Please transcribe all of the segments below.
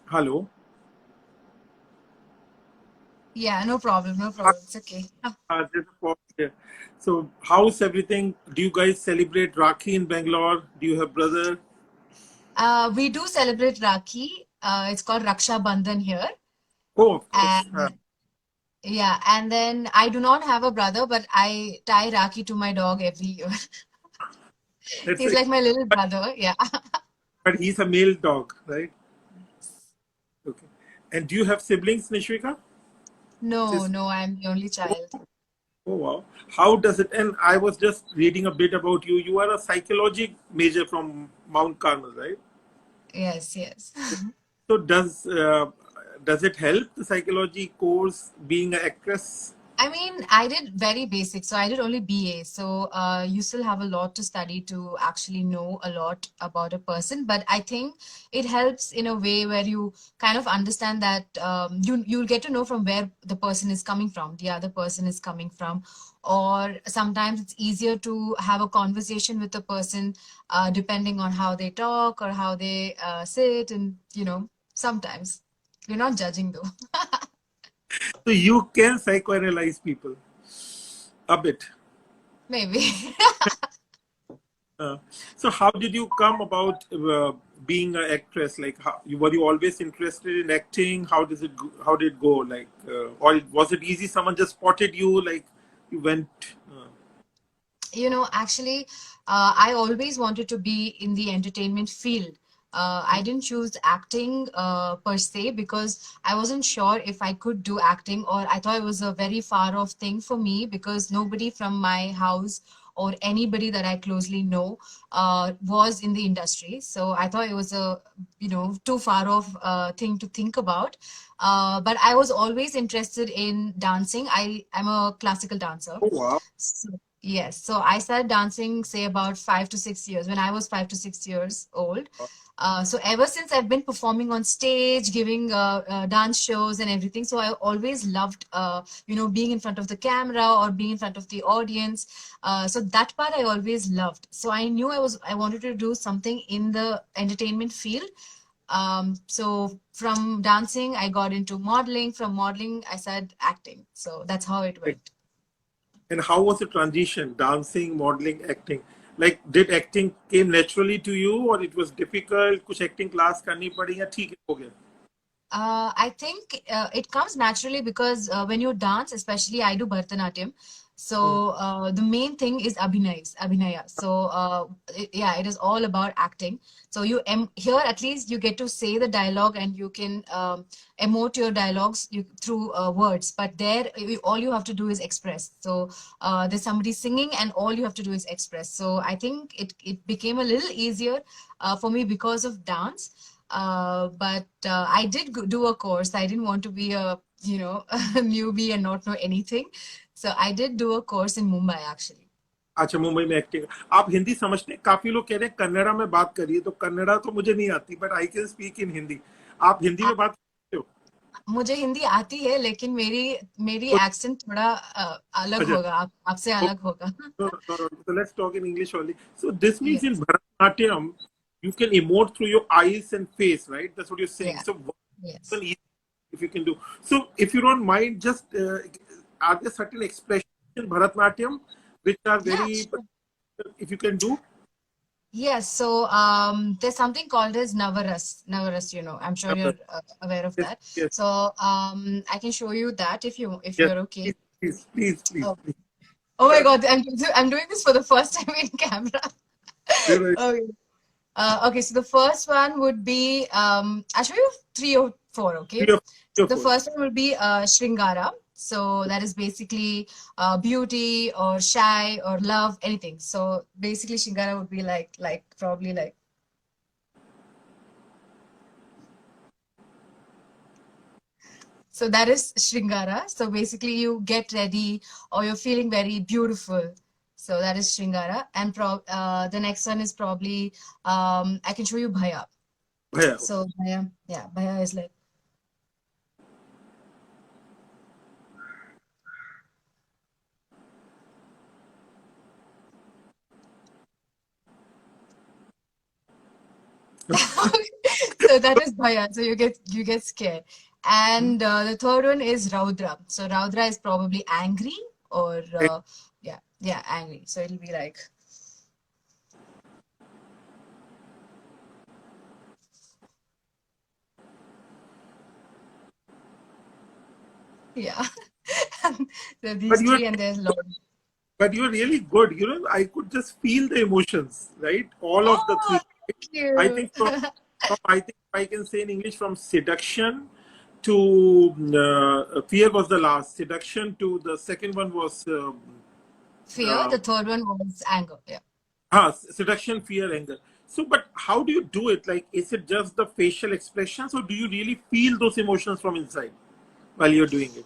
Hello. Yeah, no problem, no problem. It's okay. There's a pause here. So, how's everything? Do you guys celebrate Rakhi in Bangalore? Do you have brother? We do celebrate Rakhi. It's called Raksha Bandhan here. Oh, of course. And yeah, and then I do not have a brother, but I tie Rakhi to my dog every year. That's He's like, like my little brother. Yeah. but he's a male dog, right? Okay. And do you have siblings, Nishvika? No, Sis- no, I'm the only Oh, child. oh, wow. How does it? And I was just reading a bit about you. You are a psychology major from Mount Carmel, right? Yes, yes. So does it help the psychology course being an actress? I mean, I did very basic, so I did only BA. So you still have a lot to study to actually know a lot about a person. But I think it helps in a way where you kind of understand that you'll get to know from where the person is coming from, the other person is coming from, or sometimes it's easier to have a conversation with the person depending on how they talk or how they sit, and sometimes we're not judging though. So you can psychoanalyze people a bit. Maybe. Uh, so how did you come about being an actress? Like, were you always interested in acting? How did it go? Like, or was it easy? Someone just spotted you, like you went. Actually, I always wanted to be in the entertainment field. I didn't choose acting per se because I wasn't sure if I could do acting, or I thought it was a very far off thing for me because nobody from my house or anybody that I closely know was in the industry. So I thought it was a, too far off thing to think about. But I was always interested in dancing. I'm a classical dancer. Oh wow! So, yes, so I started dancing, say about 5 to 6 years when I was 5 to 6 years old. So ever since I've been performing on stage, giving dance shows and everything. So I always loved, being in front of the camera or being in front of the audience. So that part I always loved. So I knew I wanted to do something in the entertainment field. So from dancing, I got into modeling. From modeling, I started acting. So that's how it Like, went. and how was the transition? Dancing, modeling, acting. Like, did acting came naturally to you, or it was difficult? कुछ acting class करनी पड़ी या ठीक है, हो गया? I think it comes naturally because when you dance, especially I do Bharatanatyam. Hmm. So the main thing is Abhinaya. So yeah, it is all about acting. So here at least you get to say the dialogue and you can emote your dialogues through words. But there, all you have to do is express. So there's somebody singing and all you have to do is express. So I think it became a little easier for me because of dance. But I did do a course. I didn't want to be a, a newbie and not know anything. So I did do a course in Mumbai actually. अच्छा मुंबई में acting आप हिंदी समझते हैं काफी लोग कह रहे हैं कन्नड़ा में बात करिए तो कन्नड़ा तो मुझे नहीं आती but I can speak in Hindi आप हिंदी आ, में बात करते हो मुझे हिंदी आती है लेकिन मेरी मेरी तो एक्सेंट थोड़ा अलग अच्छा होगा, आपसे अलग होगा. no, no, no, no. So let's talk in English only. So this means in Yes. Bharatanatyam, you can emote through your eyes and face, right? That's what you're saying. Yeah. So what Yes. even easy if you can do. So if you don't mind, just are there certain expressions in Bharatanatyam which are Yeah, very, sure. if you can do? Yes, so there's something called as Navaras. Navaras, I'm sure you're aware of Yes, that. yes, So I can show you that if yes. you're okay. Please, please, please, please, Oh, please. oh my God, I'm doing this for the first time in camera. Very Okay. Okay, so the first one would be I'll show you three or four, okay? beautiful, So the beautiful. first one will be Shringara. So that is basically beauty or shy or love, anything. So basically Shringara would be like probably like. So that is Shringara. So basically you get ready or you're feeling very beautiful. So that is Shringara. And the next one is probably I can show you Bhaya. Yeah. So Bhaya, yeah, Bhaya is like. So that is Bhaya. So you get scared. And the third one is Raudra. So Raudra is probably angry or yeah, angry. So it'll be like yeah. So But these you're three and there's Lord. but you're really good. You know, I could just feel the emotions, right? All of the Oh, three. thank I you. think from I think I can say in English from seduction to fear was the last. Seduction to the second one was Fear. uh, The third one was anger. Yeah. seduction, fear, anger. So, but how do you do it? Like, is it just the facial expressions, or do you really feel those emotions from inside while you're doing it?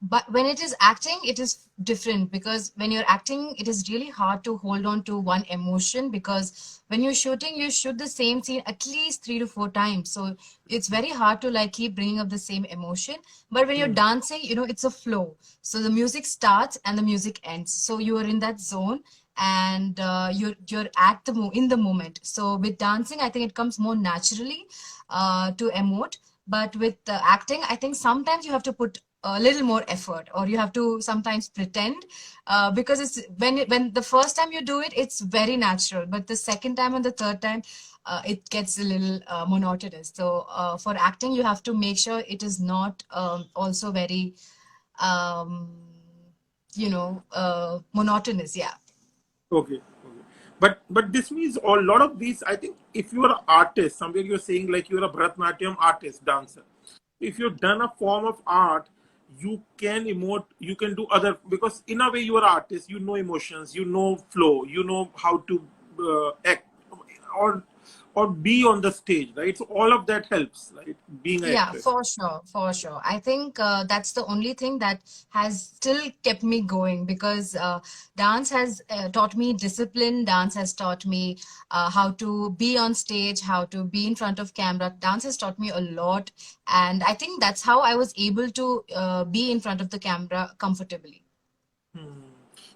But when it is acting, it is different because when you're acting, it is really hard to hold on to one emotion because when you're shooting, you shoot the same scene at least 3 to 4 times. So it's very hard to like keep bringing up the same emotion. But when you're Hmm. dancing, it's a flow. So the music starts and the music ends. So you are in that zone and you're at in the moment. So with dancing, I think it comes more naturally to emote. But with acting, I think sometimes you have to put a little more effort, or you have to sometimes pretend because it's when the first time you do it, it's very natural, but the second time and the third time, it gets a little monotonous. So for acting, you have to make sure it is not also very um, monotonous. Yeah. Okay. Okay. But this means a lot of these. I think if you are an artist, somewhere you're saying like you're a Bharatanatyam artist, dancer. If you've done a form of art, you can emote, you can do other, because in a way you are an artist, you know emotions, you know flow, you know how to act or or be on the stage, right? So all of that helps, right? Being an Yeah, actress. for sure, for sure. I think that's the only thing that has still kept me going because dance has taught me discipline. Dance has taught me how to be on stage, how to be in front of camera. Dance has taught me a lot, and I think that's how I was able to be in front of the camera comfortably.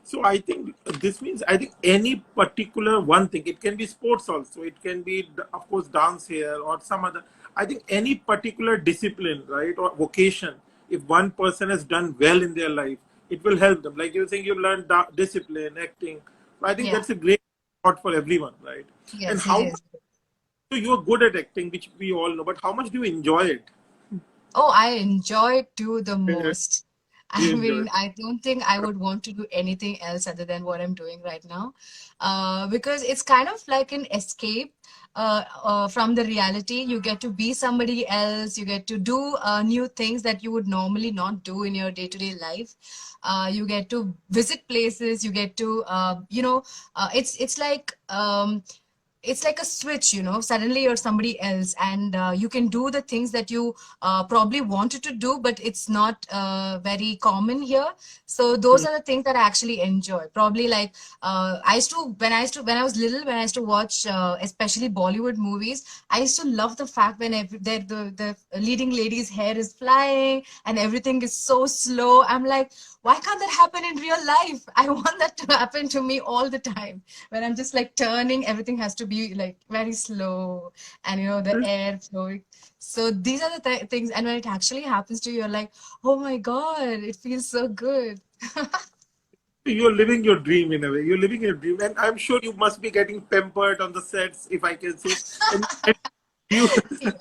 So I think this means, I think any particular one thing, it can be sports also, it can be of course dance here or some other. I think any particular discipline, right, or vocation, if one person has done well in their life, it will help them. Like you're saying, you learned discipline, acting. So I think Yeah. that's a great thought for everyone, right? And Yes, it how much is. so you're good at acting, which we all know, but how much do you enjoy it? Oh, I enjoy to the Yeah, most. you I enjoy mean, it. I don't think I would want to do anything else other than what I'm doing right now, because it's kind of like an escape from the reality. You get to be somebody else. You get to do new things that you would normally not do in your day-to-day life. You get to visit places. You get to, it's like a switch, suddenly you're somebody else and you can do the things that you probably wanted to do, but it's not very common here. So those Hmm. are the things that I actually enjoy. Probably like when I was little, when I used to watch especially Bollywood movies, I used to love the fact when the leading lady's hair is flying and everything is so slow. I'm like, why can't that happen in real life? I want that to happen to me all the time. When I'm just like turning, everything has to be like very slow and the air flowing. So these are the things. And when it actually happens to you, you're like, oh my God, it feels so good. You're living your dream in a way. You're living your dream, and I'm sure you must be getting pampered on the sets, if I can say. And you Yeah.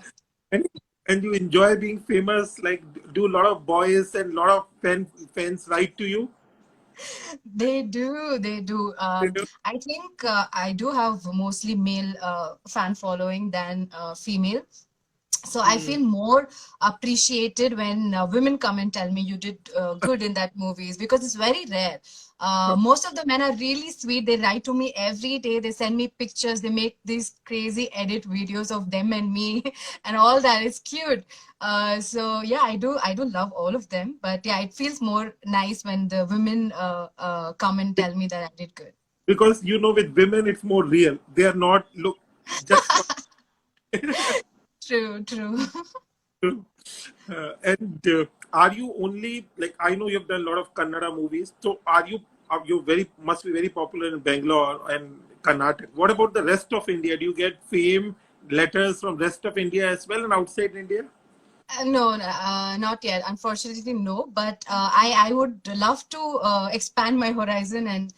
and, and you enjoy being famous. Like, do a lot of boys and a lot of fans write to you? They do, they do. You know? I think I do have mostly male fan following than female. So I Hmm. feel more appreciated when women come and tell me you did good in that movies because it's very rare. Most of the men are really sweet. They write to me every day. They send me pictures. They make these crazy edit videos of them and me and all that. It's cute. So yeah, I do love all of them. But yeah, it feels more nice when the women come and tell me that I did good. Because with women it's more real. They are not look just for. True, true. And are you only, like, I know you've done a lot of Kannada movies. So are you very must be very popular in Bangalore and Karnataka. What about the rest of India? Do you get fame letters from rest of India as well and outside India? No, not yet. Unfortunately, no. But I would love to expand my horizon and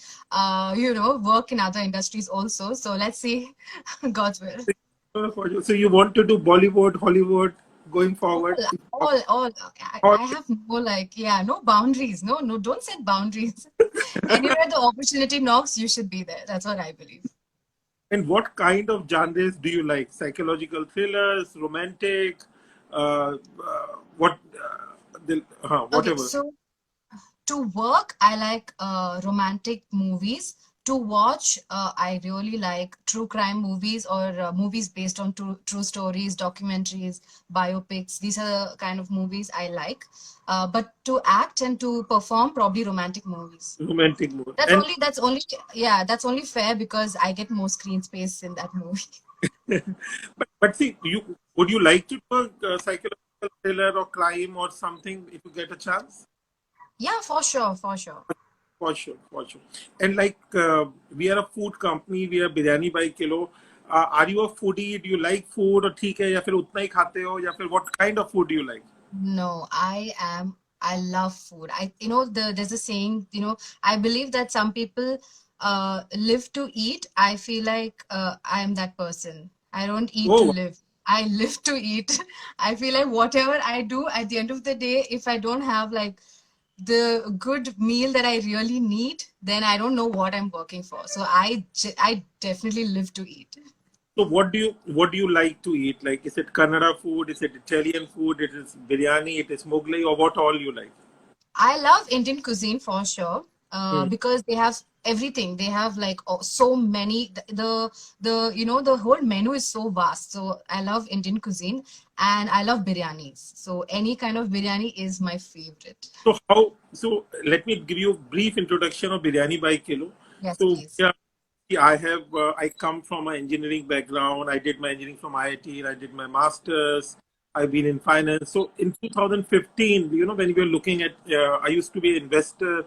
work in other industries also. So let's see, God's will. So you want to do Bollywood, Hollywood going All, forward? all. Or I have no no boundaries. No, no, don't set boundaries. Anywhere the opportunity knocks, you should be there. That's what I believe. and what kind of genres do you like? Psychological thrillers, romantic, what, Okay, whatever. so to work, I like romantic movies. To watch, I really like true crime movies or movies based on true stories, documentaries, biopics. These are the kind of movies I like. But to act and to perform, probably romantic movies. Romantic movie. That's And only, that's only, yeah, that's only fair because I get more screen space in that movie. but see, would you like to do a psychological thriller or crime or something if you get a chance? Yeah, for sure, for sure. For sure, for sure. And like we are a food company, we are biryani by kilo. Are you a foodie? Do you like food or ठीक है या फिर उतना ही खाते हो या फिर what kind of food do you like? No, I love food. There's a saying, I believe that some people live to eat. I feel like I am that person. I don't eat to Oh, live. I live to eat. I feel like whatever I do at the end of the day, if I don't have like the good meal that I really need, then I don't know what I'm working for. So I definitely live to eat. so what do you like to eat? Like, is it Kannada food? Is it Italian food? It is biryani? It is Mughlai? Or what all you like? I love Indian cuisine for sure, Hmm. because they have everything. They have like so many. The whole menu is so vast. So I love Indian cuisine and I love biryanis. So any kind of biryani is my favorite. So let me give you a brief introduction of biryani by kilo. Yes, So please. yeah, I come from an engineering background. I did my engineering from IIT and I did my masters. I've been in finance. So in 2015, when we were looking at, I used to be an investor.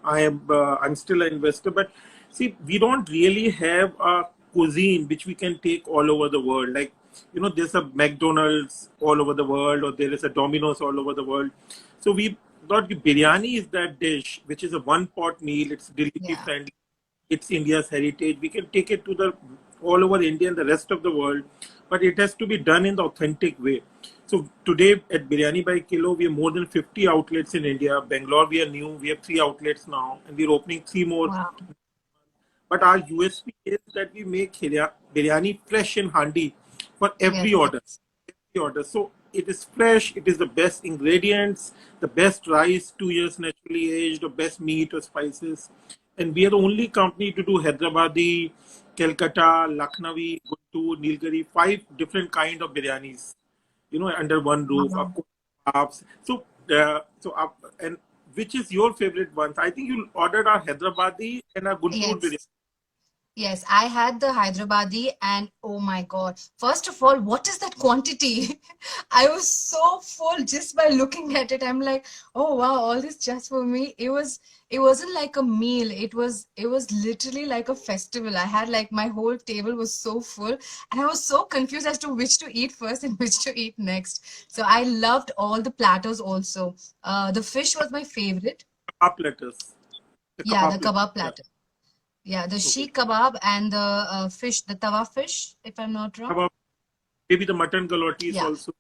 I'm still an investor, but see, we don't really have a cuisine which we can take all over the world. Like, there's a McDonald's all over the world, or there is a Domino's all over the world. So we thought biryani is that dish, which is a one pot meal. It's delivery Yeah. friendly. It's India's heritage. We can take it to the all over India and the rest of the world, but it has to be done in the authentic way. So today at Biryani by Kilo, we have more than 50 outlets in India. Bangalore, we are new. We have 3 outlets now, and we're opening 3 more. Wow. But our USP is that we make biryani fresh in handi for Yes, every order. yes. So it is fresh. It is the best ingredients, the best rice, 2 years naturally aged, the best meat or spices. And we are the only company to do Hyderabadi, Calcutta, Lucknowi, Guntur, Nilgiri, 5 different kind of biryanis, under one roof. Of Wow. course, kebabs. And which is your favorite ones? I think you ordered our Hyderabadi and our Guntur biryani. Yes. Yes, I had the Hyderabadi and oh my God. First of all, what is that quantity? I was so full just by looking at it. I'm like, oh wow, all this just for me. It wasn't like a meal. It was literally like a festival. I had like my whole table was so full and I was so confused as to which to eat first and which to eat next. So I loved all the platters also. The fish was my favorite. Kebab platters. The Yeah, the kebab platter. kebab Yeah. platter. Yeah, the Okay. sheikh kebab and the fish, the tawa fish, if I'm not wrong. Kebab. Maybe the mutton galotis Yeah, also.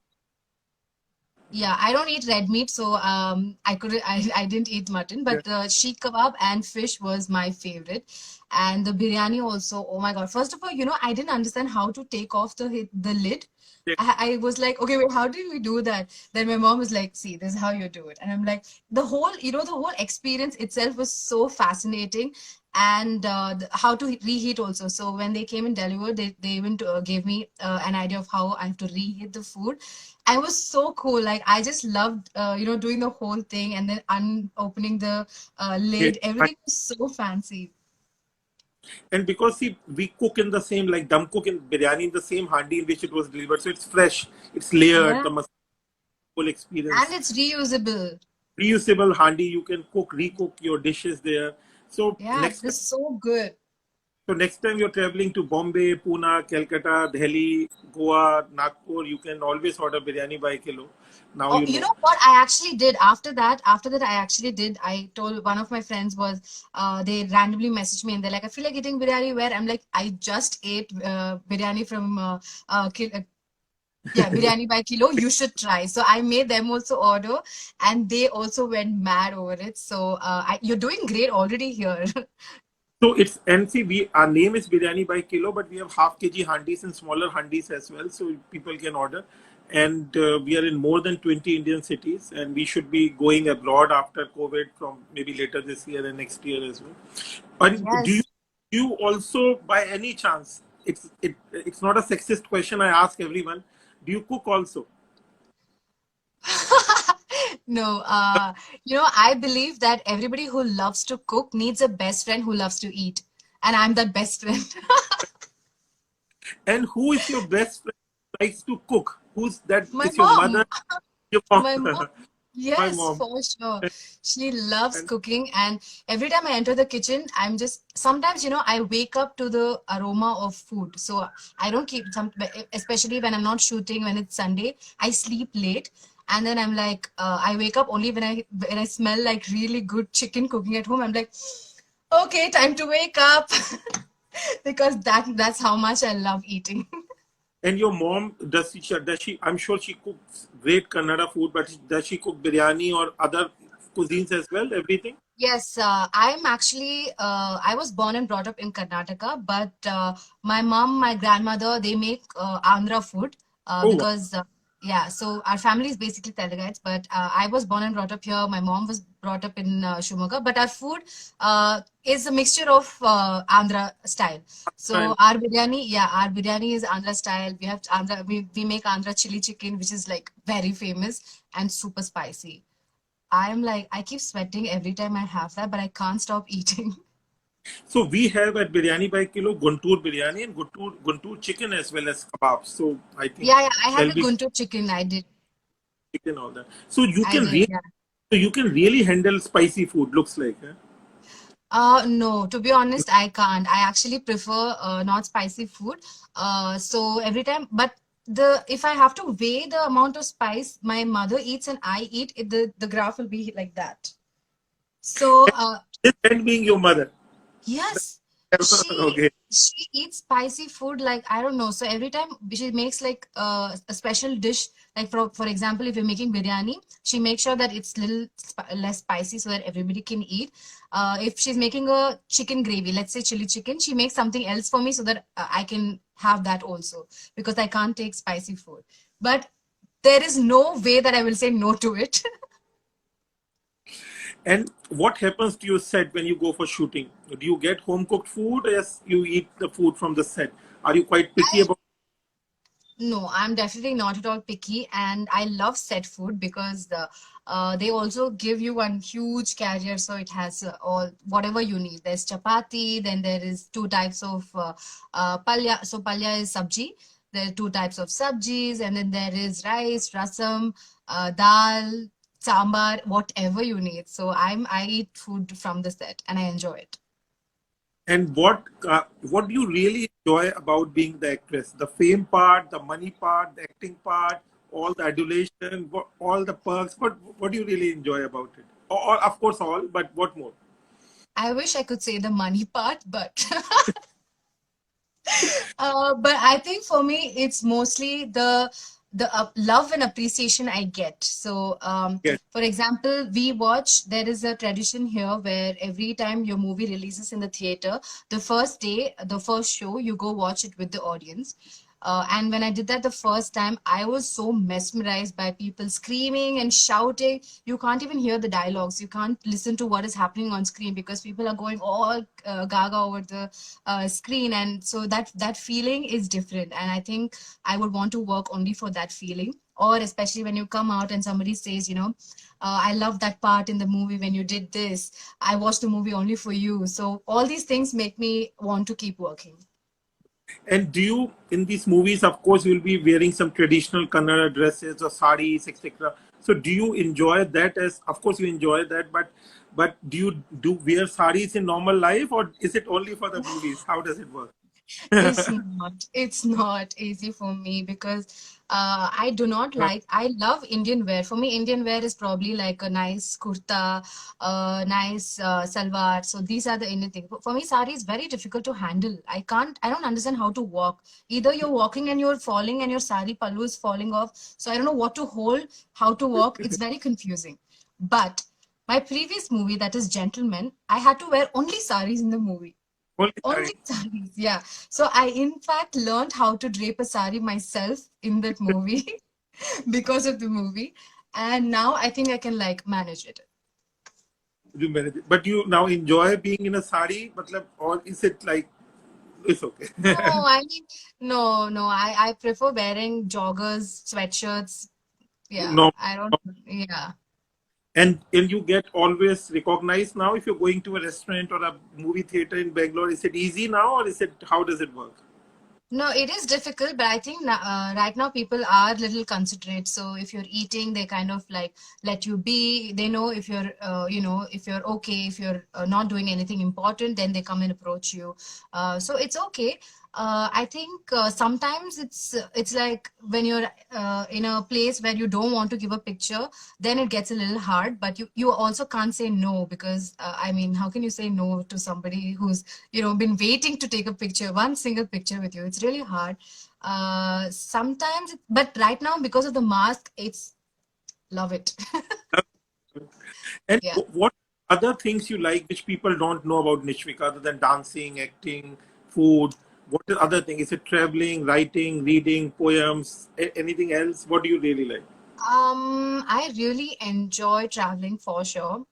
yeah. I don't eat red meat, so I didn't eat mutton, Yeah. but the sheikh kebab and fish was my favorite, and the biryani also. Oh my God! First of all, I didn't understand how to take off the lid. Yeah. I was like, okay, wait, how did we do that? Then my mom was like, see, this is how you do it. And I'm like, the whole experience itself was so fascinating. And how to reheat also. So when they came and delivered, they even gave me an idea of how I have to reheat the food. I was so cool. Like I just loved, doing the whole thing and then opening the Yeah. lid. Everything was so fancy. And because see, we cook in the same, like dum cook in biryani in the same handi in which it was delivered, so it's fresh, it's layered, Yeah. the whole And experience. it's reusable. Reusable handi, you can cook, recook your dishes there. So Yeah, next it time, is so good. So next time you're traveling to Bombay, Pune, Calcutta, Delhi, Goa, Nagpur, you can always order biryani by kilo. Now Oh, you you know. know what? I actually did after that, I actually did. I told one of my friends was, they randomly messaged me and they're like, I feel like eating biryani where? I'm like, I just ate biryani from, yeah, biryani by kilo. You should try. So I made them also order and they also went mad over it. So you're doing great already here. So it's NC. Our name is biryani by kilo, but we have half kg handis and smaller handis as well, so people can order. And we are in more than 20 Indian cities, and we should be going abroad after COVID from maybe later this year and next year as well. And Yes. do you also, by any chance, it's not a sexist question I ask everyone. Do you cook also? No, I believe that everybody who loves to cook needs a best friend who loves to eat. And I'm that best friend. And who is your best friend who likes to cook? Who's that? My Is your mom. mother? Your mom? My mom. My Yes, mom. for sure. She loves And cooking, and every time I enter the kitchen, I'm just sometimes, I wake up to the aroma of food. So I don't keep especially when I'm not shooting, when it's Sunday, I sleep late, and then I'm like, I wake up only when I smell like really good chicken cooking at home. I'm like, okay, time to wake up, because that's how much I love eating. And your mom, does she, I'm sure she cooks great Kannada food, but does she cook biryani or other cuisines as well? Everything? Yes, I was born and brought up in Karnataka, but my mom, my grandmother, they make Andhra food Oh, wow. because, yeah, so our family is basically Teluguites, but I was born and brought up here. My mom was brought up in Shumaga, but our food is a mixture of Andhra style. So And our biryani is Andhra style. We make Andhra chili chicken, which is like very famous and super spicy. I'm like, I keep sweating every time I have that, but I can't stop eating. so we have at Biryani by Kilo Guntur biryani and Guntur chicken as well as kebabs. So I think Yeah, yeah, I had there'll the be Guntur chicken. I did. chicken all that. So you I can did, really, yeah. so you can really handle spicy food. Looks like. Huh? No, to be honest, I can't. I actually prefer not spicy food. So every time, but the if I have to weigh the amount of spice my mother eats and I eat, the graph will be like that. So This friend being your mother. yes, Okay. she eats spicy food like I don't know. So every time she makes like a special dish, like for example, if you're making biryani, she makes sure that it's little less spicy so that everybody can eat. If she's making a chicken gravy, let's say chili chicken, she makes something else for me so that I can have that also because I can't take spicy food. But there is no way that I will say no to it. And what happens to your set when you go for shooting? Do you get home cooked food or yes, you eat the food from the set? Are you quite picky about? No, I'm definitely not at all picky, and I love set food because they also give you one huge carrier, so it has all whatever you need. There's chapati, then there is two types of palya. So palya is sabji. There are two types of sabjis, and then there is rice, rasam, dal, sambar, whatever you need. So I eat food from the set, and I enjoy it. And what do you really enjoy about being the actress? The fame part, the money part, the acting part, all the adulation, all the perks. What do you really enjoy about it? Or of course all, but what more? I wish I could say the money part, but but I think for me, it's mostly the love and appreciation I get. So, Yes. for example, we watch. There is a tradition here where every time your movie releases in the theater, the first day, the first show, you go watch it with the audience. And when I did that the first time, I was so mesmerized by people screaming and shouting. You can't even hear the dialogues. You can't listen to what is happening on screen because people are going all gaga over the screen, and so that feeling is different. And I think I would want to work only for that feeling. Or especially when you come out and somebody says, I love that part in the movie when you did this. I watched the movie only for you. So all these things make me want to keep working. And do you, in these movies, of course, you'll be wearing some traditional Kannada dresses or sarees, etc. So do you enjoy that? As of course you enjoy that, but do you wear saris in normal life, or is it only for the movies? How does it work? It's not easy for me because I do not like, I love Indian wear. For me, Indian wear is probably like a nice kurta, nice salwar. So these are the Indian things. For me, sari is very difficult to handle. I don't understand how to walk. Either you're walking and you're falling and your sari pallu is falling off. So I don't know what to hold, how to walk. It's very confusing. But my previous movie, that is Gentleman, I had to wear only saris in the movie. Only Only sari. saris, yeah. So I, in fact, learned how to drape a sari myself in that movie because of the movie. And now I think I can like manage it. You manage it. But you now enjoy being in a sari, matlab, or is it like it's okay? No, I mean, no. I prefer wearing joggers, sweatshirts. Yeah, No. I don't, yeah. And you get always recognized now if you're going to a restaurant or a movie theater in Bangalore. Is it easy now, or is it how does it work? No, it is difficult, but I think right now people are little considerate. So if you're eating, they kind of like let you be. They know if you're, if you're okay, if you're not doing anything important, then they come and approach you. So it's okay. I think sometimes it's like when you're in a place where you don't want to give a picture, then it gets a little hard. But you also can't say no because I mean, how can you say no to somebody who's been waiting to take a picture, one single picture with you? It's really hard. Sometimes, but right now because of the mask, it's love it. And Yeah. what other things you like which people don't know about Nishvika other than dancing, acting, food? What is other thing? Is it traveling, writing, reading, poems, anything else? What do you really like? I really enjoy traveling for sure.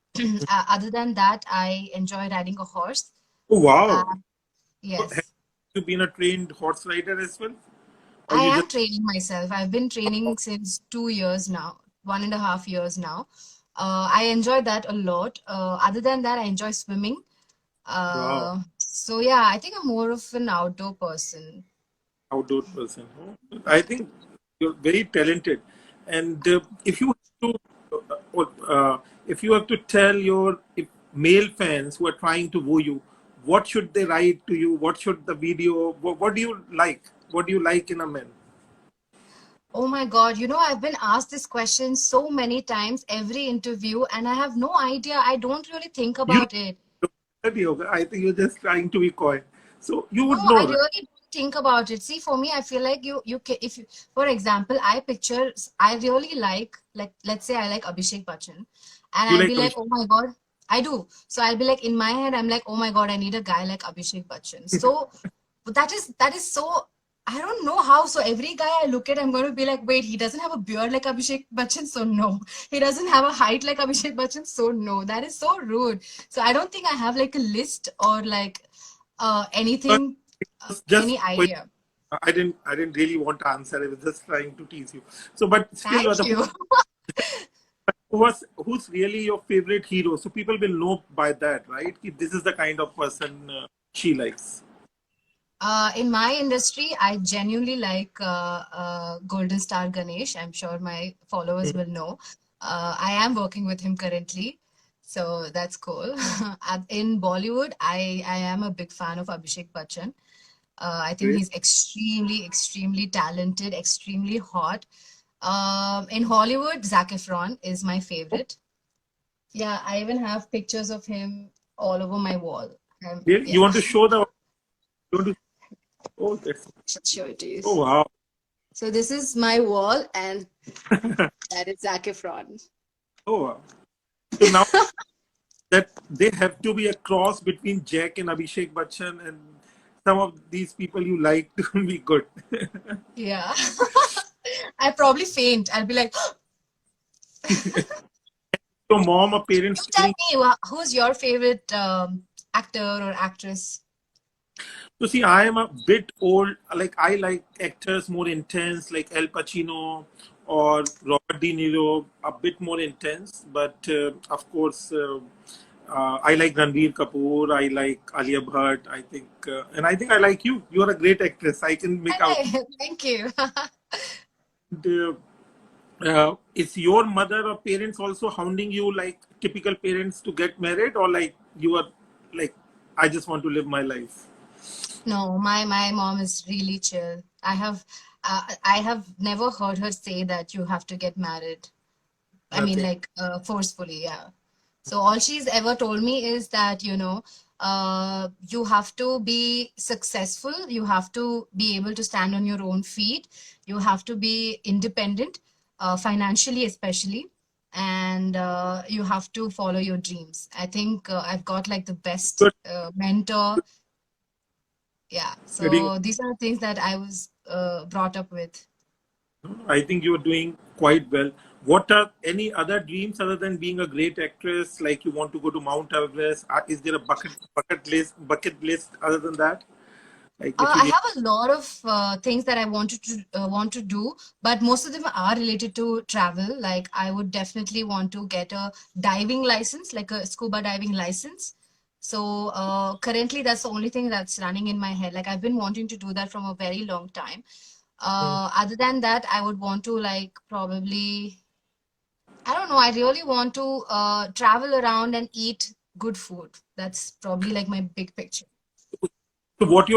Other than that, I enjoy riding a horse. Oh Uh, wow! So have yes. you been a trained horse rider as well, or I you just am training myself. I've been training since 2 years now, 1.5 years now. I enjoy that a lot. Other than that, I enjoy swimming. wow So yeah, I think I'm more of an outdoor person. outdoor person? Oh, I think you're very talented. And if you have to, if you have to tell your male fans who are trying to woo you, what should they write to you? What should the video? What do you like? What do you like in a man? Oh my God, I've been asked this question so many times, every interview, and I have no idea. I don't really think You about it. don't study yoga. I think you're just trying to be coy. So you No, would I know, right? really don't think about it. See, for me, I feel like if you, for example, I really like, let's say I like Abhishek Bachchan, and You I'll like be like, Abhishek. oh my God, I do. So I'll be like, in my head, I'm like, oh my God, I need a guy like Abhishek Bachchan. So that is so, I don't know how. So every guy I look at, I'm going to be like, wait, he doesn't have a beard like Abhishek Bachchan, so no. He doesn't have a height like Abhishek Bachchan, so no. That is so rude. So I don't think I have like a list or like But anything, it's just any idea. I didn't really want to answer. I was just trying to tease you. So, but still, Thank you. who's really your favorite hero? So people will know by that, right? Ki this is the kind of person she likes. In my industry, I genuinely like Golden Star Ganesh. I'm sure my followers will know. I am working with him currently, so that's cool. In Bollywood, I am a big fan of Abhishek Bachchan. I think Great. he's extremely talented, extremely hot. In Hollywood, Zac Efron is my favorite. Yeah, I even have pictures of him all over my wall. Really? You Yeah, want to show the? You want to? Oh, that's. sure it Oh is. wow. So this is my wall, and that is Zac Efron. Oh wow. So now that they have to be a cross between Jack and Abhishek Bachchan, and some of these people you like to be good. Yeah. I probably faint. I'll be like, So mom or you parents tell telling. me, who's your favorite actor or actress? So see, I am a bit old. Like I like actors more intense, like Al Pacino or Robert De Niro, a bit more intense. But of course, I like Ranbir Kapoor. I like Alia Bhatt. I think, and I think I like you. You are a great actress. I can make out. Thank you. Uh, Is your mother or parents also hounding you like typical parents to get married, or like you are like, I just want to live my life? No, my mom is really chill. I have never heard her say that you have to get married. I mean, Nothing. like forcefully, yeah. So all she's ever told me is that, you have to be successful, you have to be able to stand on your own feet, you have to be independent, financially especially, and you have to follow your dreams. I think I've got like the best Good. mentor. Yeah. Getting, So these are things that I was brought up with. I think you're doing quite well. What are any other dreams other than being a great actress? Like you want to go to Mount Everest? Is there a bucket list other than that? Like if you I have a lot of things that I want to do, but most of them are related to travel. Like I would definitely want to get a diving license, like a scuba diving license. So currently, that's the only thing that's running in my head. Like I've been wanting to do that from a very long time. Hmm. Other than that, I would want to like probably, I don't know. I really want to travel around and eat good food. That's probably like my big picture. So what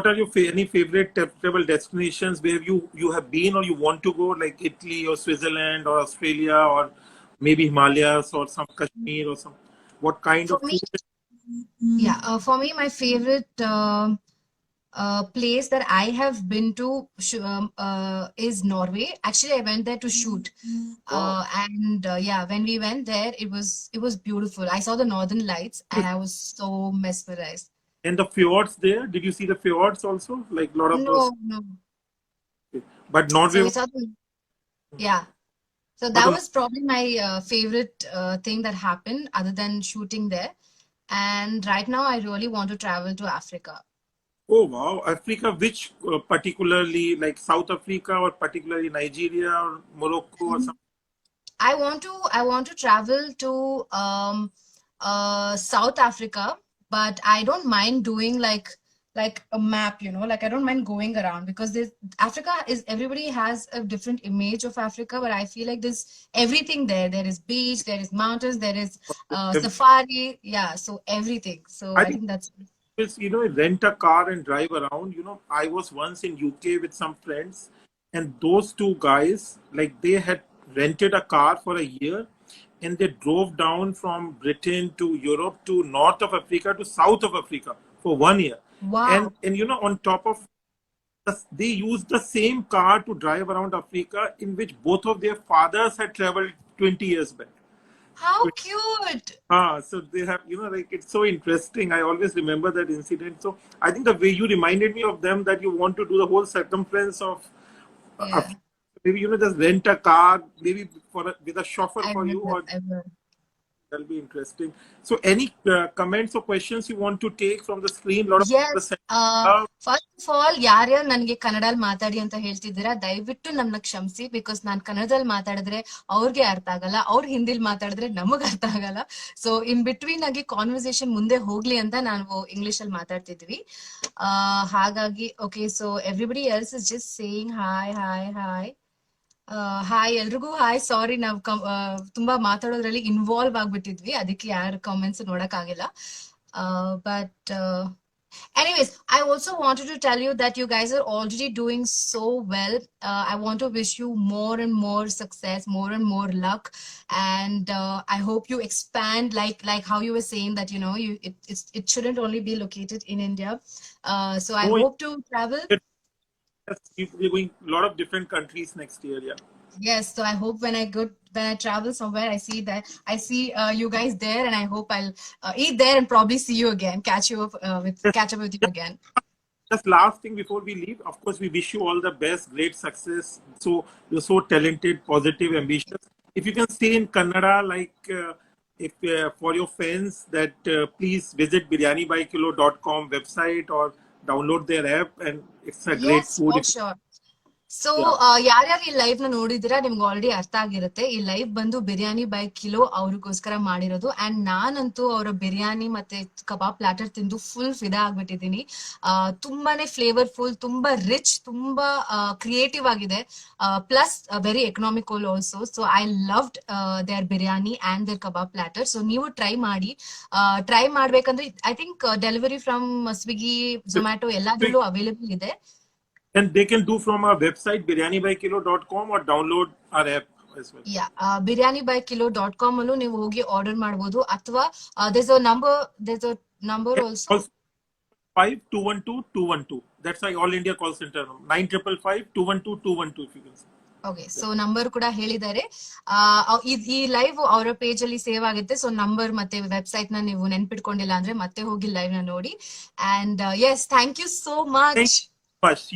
are your any favorite travel destinations where you have been or you want to go, like Italy or Switzerland or Australia or maybe Himalayas or some Kashmir or some, what kind For of me, food? yeah, for me, my favorite place that I have been to is Norway. Actually, I went there to shoot, Wow. and yeah, when we went there, it was beautiful. I saw the Northern Lights, and I was so mesmerized. And the fjords there, did you see the fjords also? Like a lot of those, No, no. but So Norway, we saw the, yeah. So but that the, was probably my favorite thing that happened other than shooting there. And right now, I really want to travel to Africa. oh wow, Africa, which particularly like South Africa or particularly Nigeria or Morocco or something? I want to travel to South Africa, but I don't mind doing like a map, like I don't mind going around because there's Africa is everybody has a different image of Africa, but I feel like there's everything there. There is beach, there is mountains, there is safari, yeah, so everything. So I I think think that's is, rent a car and drive around. I was once in UK with some friends, and those two guys, like they had rented a car for a year, and they drove down from Britain to Europe to north of Africa to south of Africa for 1 year. wow. And on top of they used the same car to drive around Africa, in which both of their fathers had traveled 20 years back. How cute. So they have, like it's so interesting. I always remember that incident. So I think the way you reminded me of them, that you want to do the whole circumference of Yeah, Africa. Maybe just rent a car, maybe with a chauffeur I for you, will. or I will. that'll be interesting. So any comments or questions you want to take from the screen? A lot of people Yes. saying, love. First of all ಯಾರ್ಯಾರು ನನಗೆ ಕನ್ನಡದಲ್ಲಿ ಮಾತಾಡಿ ಅಂತ ಹೇಳ್ತಿದ್ದೀರಾ ದಯವಿಟ್ಟು ನಮ್ಮನ್ನ ಕ್ಷಮಿಸಿ because ನಾನು ಕನ್ನಡದಲ್ಲಿ ಮಾತಾಡಿದ್ರೆ ಅವ್ರಿಗೆ ಅರ್ಥ ಆಗಲ್ಲ ಅವ್ರು ಹಿಂದಿಲ್ ಮಾತಾಡಿದ್ರೆ ನಮಗ್ ಅರ್ಥ ಆಗಲ್ಲ ಸೊ ಇನ್ ಬಿಟ್ವೀನ್ ಆಗಿ ಕಾನ್ವರ್ಸೇಷನ್ ಮುಂದೆ ಹೋಗ್ಲಿ ಅಂತ ನಾವು ಇಂಗ್ಲಿಷ್ ಅಲ್ಲಿ ಮಾತಾಡ್ತಿದ್ವಿ ಹಾಗಾಗಿ okay so everybody else is just saying hi hi hi hi ಎಲ್ರಿಗೂ ಹಾಯ್ ಸಾರಿ ನಾವು ತುಂಬಾ ಮಾತಾಡೋದ್ರಲ್ಲಿ ಇನ್ವಾಲ್ವ್ ಆಗ್ಬಿಟ್ಟಿದ್ವಿ ಅದಕ್ಕೆ ಯಾರ ಕಾಮೆಂಟ್ಸ್ ನೋಡಕ್ ಆಗಿಲ್ಲ but anyways, I also wanted to tell you that you guys are already doing so well. I want to wish you more and more success, more and more luck, and I hope you expand like how you were saying that it shouldn't only be located in India. So I No, hope to travel. we're going a lot of different countries next year. Yeah. Yes, so I hope when I travel somewhere, I see you guys there, and I hope I'll eat there and probably see you again, catch up with you again. Just last thing before we leave, of course, we wish you all the best, great success. So you're so talented, positive, ambitious. If you can say in Kannada, like if for your fans, that please visit biryanibyKilo.com website or download their app, and it's a great Yes, food. for If sure. So ಯಾರ್ಯಾರು ಈ live ನ ನೋಡಿದಿರಾ ನಿಮ್ಗೆ already ಅರ್ಥ ಆಗಿರುತ್ತೆ. ಈ live ಬಂದು biryani by kilo ಅವ್ರಿಗೋಸ್ಕರ ಮಾಡಿರೋದು. ಅಂಡ್ ನಾನಂತೂ ಅವರ ಬಿರಿಯಾನಿ ಮತ್ತೆ ಕಬಾಬ್ ಪ್ಲಾಟರ್ ತಿಂದು ಫುಲ್ ಫಿದಾ ಆಗ್ಬಿಟ್ಟಿದೀನಿ. ತುಂಬಾನೇ ಫ್ಲೇವರ್ಫುಲ್, ತುಂಬಾ ರಿಚ್, ತುಂಬಾ ಕ್ರಿಯೇಟಿವ್ ಆಗಿದೆ, plus very economical also. So I loved their biryani and their kebab platter. So ನೀವು ಟ್ರೈ ಮಾಡಿ. ಟ್ರೈ ಮಾಡ್ಬೇಕಂದ್ರೆ I think delivery from Swiggy, Zomato ಎಲ್ಲಾದ್ರಲ್ಲೂ ಅವೈಲೇಬಲ್ ಇದೆ. And they can do from our website biryanibyKilo.com or download our app as well. Yeah, biryanibyKilo.com ಅಲ್ಲೂ ನೀವು ಹೋಗಿ order ಮಾಡಬಹುದು. ಅಥವಾ there's a number also. 5212212. That's why All India call center 9555212212 if you can say. Okay, so number ಕೂಡ ಹೇಳಿದ್ದಾರೆ. ಈ live ಅವರ page ಅಲ್ಲಿ ಸೇವ್ ಆಗುತ್ತೆ. ಸೊ ನಂಬರ್ ಮತ್ತೆ ವೆಬ್ಸೈಟ್ ನ ನೀವು ನೆನ್ಪಿಟ್ಕೊಂಡಿಲ್ಲ ಅಂದ್ರೆ ಮತ್ತೆ ಹೋಗಿ ಲೈವ್ ನ ನೋಡಿ. And yes, thank you so much.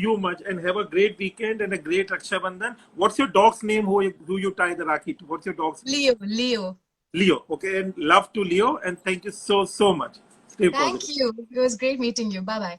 You much, and have a great weekend and a great Raksha Bandhan. What's your dog's name who you tie the Rakhi to? What's your dog's name? Leo. Okay, and love to Leo, and thank you so much. Stay positive. Thank you. It was great meeting you. Bye bye.